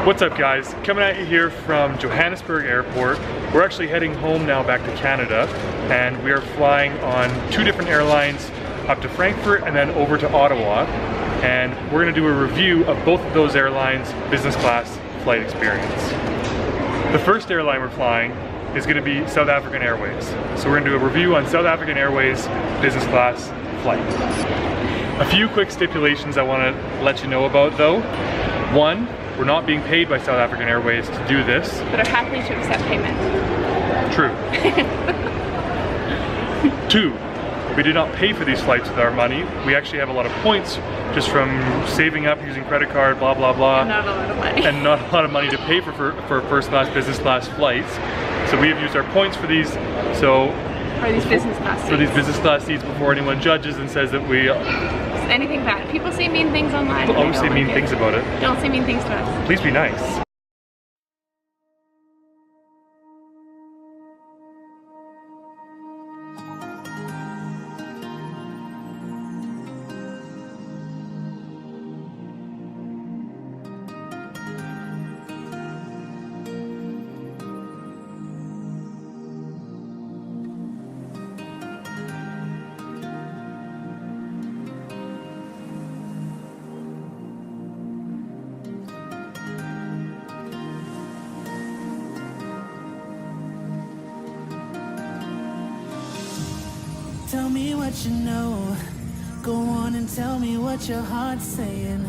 What's up guys? Coming at you here from Johannesburg Airport. We're actually heading home now back to Canada, and we are flying on 2 different airlines up to Frankfurt and then over to Ottawa. And we're gonna do a review of both of those airlines' business class flight experience. The first airline we're flying is gonna be South African Airways. So we're gonna do a review on South African Airways business class flight. A few quick stipulations I wanna let you know about though. One, we're not being paid by South African Airways to do this. But are happy to accept payment. True. 2, we did not pay for these flights with our money. We actually have a lot of points just from saving up, using credit card, blah, blah, blah. And not a lot of money. And not a lot of money to pay for first class, business class flights. So we have used our points for these. So for these business class seats. For these business class seats before anyone judges and says that we... anything bad. People say mean things online. People always say mean things about it. Don't say mean things to us. Please be nice. Tell me what you know. Go on and tell me what your heart's saying.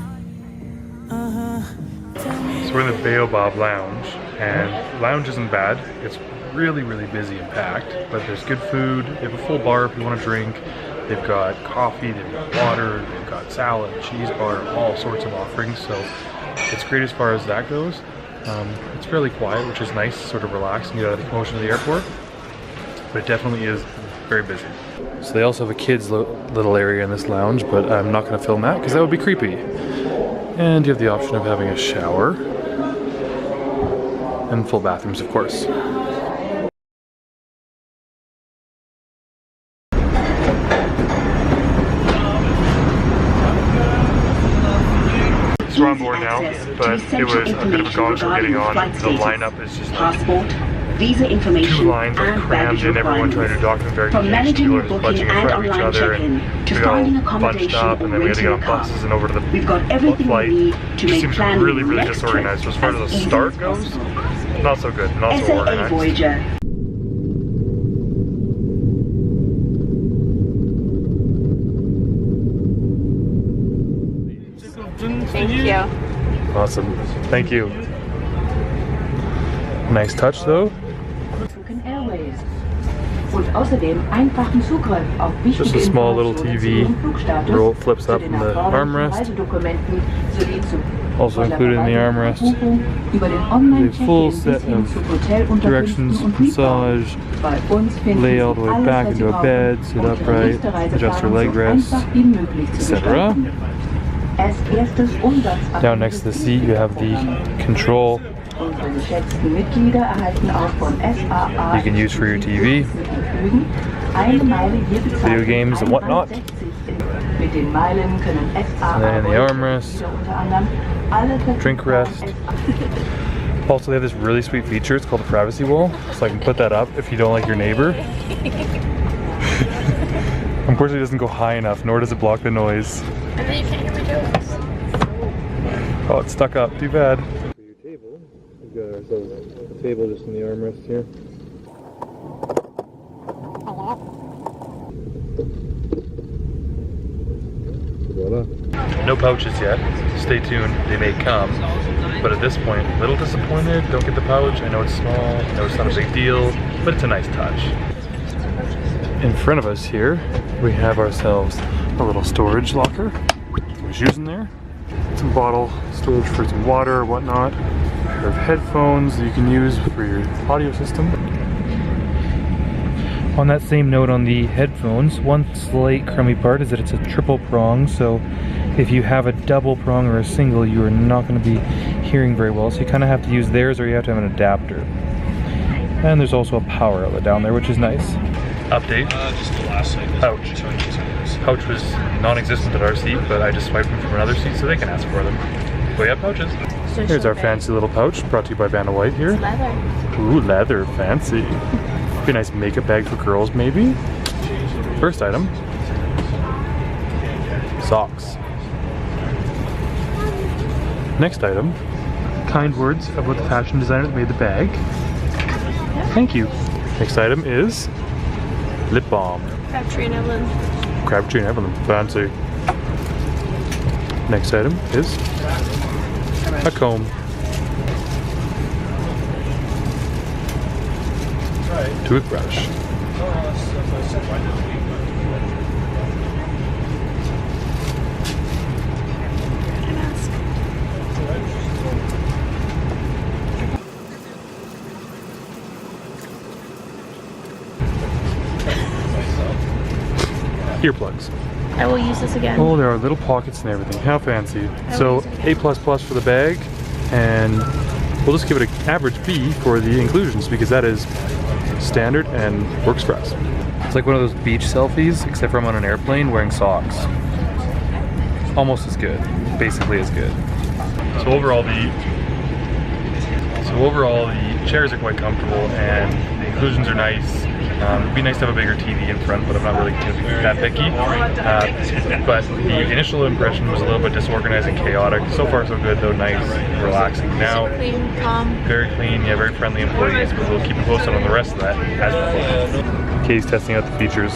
So we're in the Baobab Lounge, and the lounge isn't bad. It's really, really busy and packed, but there's good food. They have a full bar if you want to drink. They've got coffee, they've got water, they've got salad, cheese bar, all sorts of offerings. So it's great as far as that goes. It's fairly quiet, which is nice, sort of relax and get out of the commotion of the airport. But it definitely is very busy. So they also have a kids little area in this lounge, but I'm not going to film that because that would be creepy. And you have the option of having a shower and full bathrooms, of course. So we're on board now, but it was a bit of a gong show getting on. The lineup is just like visa information 2 lines are crammed in, everyone trying to document verification, people are just bunching in front of each other, and we all bunched up, and then we had to get on buses and over to the flight. It just seems really, really disorganized. So as far as the start goes, not so good, not so organized. Thank you. Awesome, thank you. Nice touch though. Airways. Und außerdem einfachen Zugriff auf wichtige Just a small little TV roll flips up in the armrest. Also included in the armrest is a full set of directions, massage, lay all the way back into a bed, sit upright, adjust your leg rest, etc. Down next to the seat you have the control you can use for your TV, video games and whatnot. And then in the armrest, drink rest. Also they have this really sweet feature, it's called the privacy wall, so I can put that up if you don't like your neighbor. Unfortunately it doesn't go high enough, nor does it block the noise. And then you can't hear my jokes. Oh, it's stuck up, too bad. We've got ourselves a table just in the armrest here. Voila. No pouches yet. Stay tuned, they may come. But at this point, a little disappointed. Don't get the pouch. I know it's small, I know it's not a big deal, but it's a nice touch. In front of us here, we have ourselves a little storage locker. Some shoes in there. Some bottle storage for some water or whatnot. A pair of headphones that you can use for your audio system. On that same note on the headphones, one slight crummy part is that it's a triple prong, so if you have a double prong or a single, you are not going to be hearing very well, so you kind of have to use theirs or you have to have an adapter. And there's also a power outlet down there, which is nice. Update. Just the last cycle. Pouch. Pouch was non-existent at our seat, but I just swiped them from another seat so they can ask for them. Oh yeah, pouches. Here's our fancy little pouch, brought to you by Vanna White here. It's leather. Ooh, leather, fancy. Be a nice makeup bag for girls, maybe. First item, socks. Next item, kind words about the fashion designer that made the bag. Thank you. Next item is lip balm. Crabtree and Evelyn. Crabtree and Evelyn, fancy. Next item is a comb. Toothbrush. Earplugs. I will use this again. Oh, there are little pockets and everything. How fancy. So A++ for the bag, and we'll just give it an average B for the inclusions because that is standard and works for us. It's like one of those beach selfies, except for I'm on an airplane wearing socks. Almost as good. Basically as good. So overall the chairs are quite comfortable and the inclusions are nice. It'd be nice to have a bigger TV in front, but I'm not really going to be that picky. But the initial impression was a little bit disorganized and chaotic. So far so good though, nice, relaxing. Now, Clean, calm. very clean, yeah, very friendly employees, but we'll keep you posted on the rest of that as we go. Katie's testing out the features.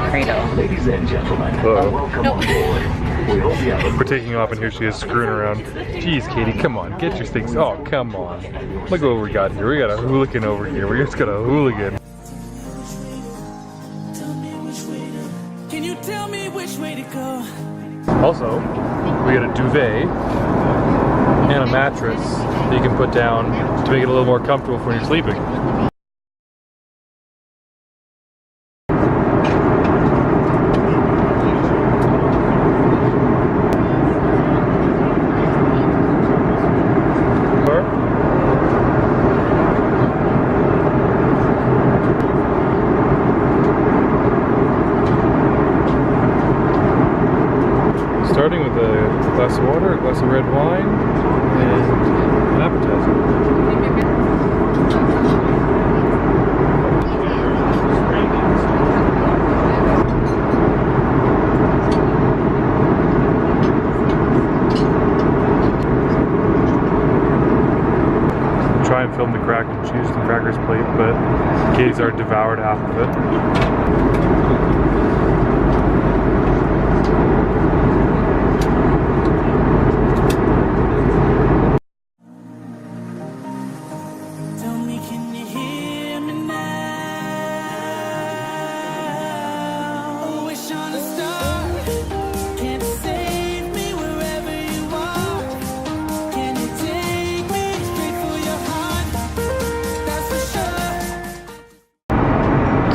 Cradle. Ladies and gentlemen, welcome Nope. aboard. We hope you have a We're taking off and here she is screwing around. Jeez, Katie, come on, get your things. Oh, come on. Look what we got here. We got a hooligan over here. We just got a hooligan. Can you tell me which way to go? Also, we got a duvet and a mattress that you can put down to make it a little more comfortable for when you're sleeping. Starting with a glass of water, a glass of red wine, and an appetizer. Try and film the crack and cheese and crackers plate, but Katie's already devoured half of it.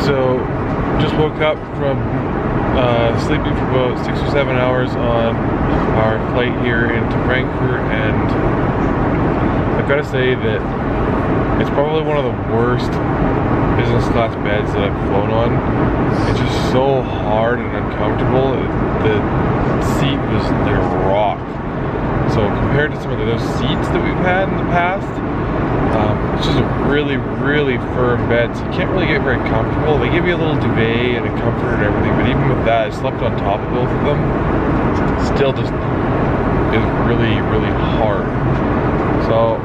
So, just woke up from sleeping for about 6 or 7 hours on our flight here into Frankfurt, and I've got to say that it's probably one of the worst business class beds that I've flown on. It's just so hard and uncomfortable. The seat was like a rock. So compared to some of the other seats that we've had in the past, it's just a really, really firm bed, so you can't really get very comfortable. They give you a little duvet and a comforter and everything, but even with that, I slept on top of both of them. Still just is really, really hard. So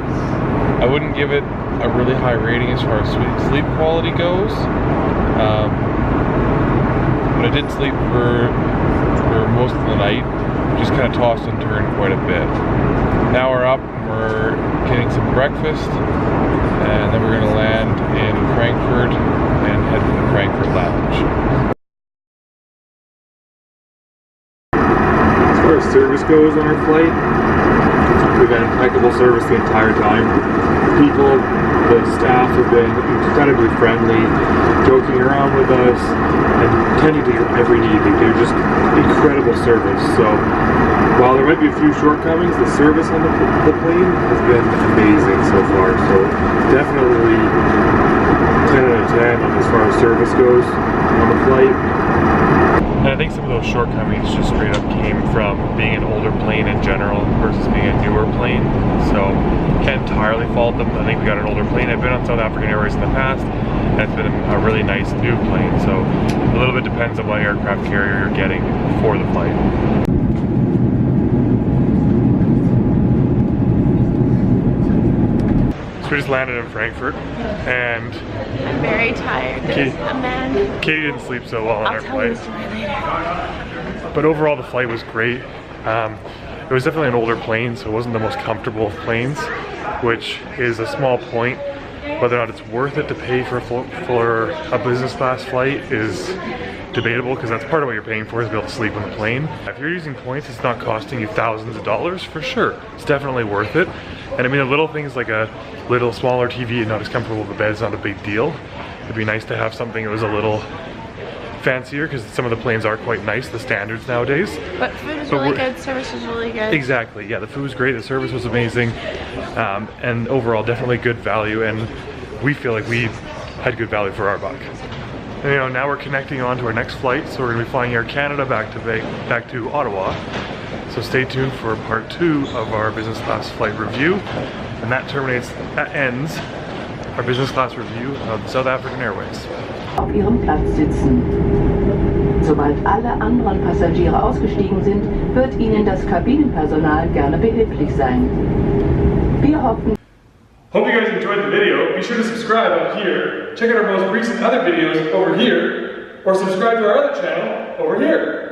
I wouldn't give it a really high rating as far as sleep quality goes. But I did sleep for most of the night. Just kind of tossed and turned quite a bit. Now we're up, we're getting some breakfast, and then we're going to land in Frankfurt and head to the Frankfurt Lounge. As far as service goes on our flight, we've had impeccable service the entire time. People, the staff have been incredibly friendly, joking around with us, and tending to your every need. They're just incredible service. So while there might be a few shortcomings, the service on the plane has been amazing so far. So definitely 10 out of 10 as far as service goes on the flight. And I think some of those shortcomings just straight up came from being an older plane in general versus being a newer plane. So can't entirely fault them. I think we got an older plane. I've been on South African Airways in the past, and it's been a really nice new plane. So a little bit depends on what aircraft carrier you're getting for the flight. We just landed in Frankfurt, and I'm very tired. There's a man. Katie didn't sleep so well on our I'll tell you flight. the story later. But overall, the flight was great. It was definitely an older plane, so it wasn't the most comfortable of planes, which is a small point. Whether or not it's worth it to pay for a business class flight is debatable, because that's part of what you're paying for, is to be able to sleep on the plane. If you're using points, it's not costing you thousands of dollars, for sure. It's definitely worth it. And I mean, the little things like a little smaller TV and not as comfortable with the bed is not a big deal. It'd be nice to have something that was a little fancier, because some of the planes are quite nice, the standards nowadays. But food is really good, service was really good. Exactly, yeah, the food was great, the service was amazing, and overall definitely good value, and we feel like we had good value for our buck. And, you know, now we're connecting on to our next flight, so we're going to be flying Air Canada back to Ottawa. So stay tuned for part 2 of our business class flight review, and that ends our business class review of South African Airways. Auf Ihrem Platz sitzen. Sobald alle anderen Passagiere ausgestiegen sind, wird Ihnen das Kabinenpersonal gerne behilflich sein. Wir hoffen. Hope you guys enjoyed the video. Be sure to subscribe up here. Check out our most recent other videos over here, or subscribe to our other channel over here.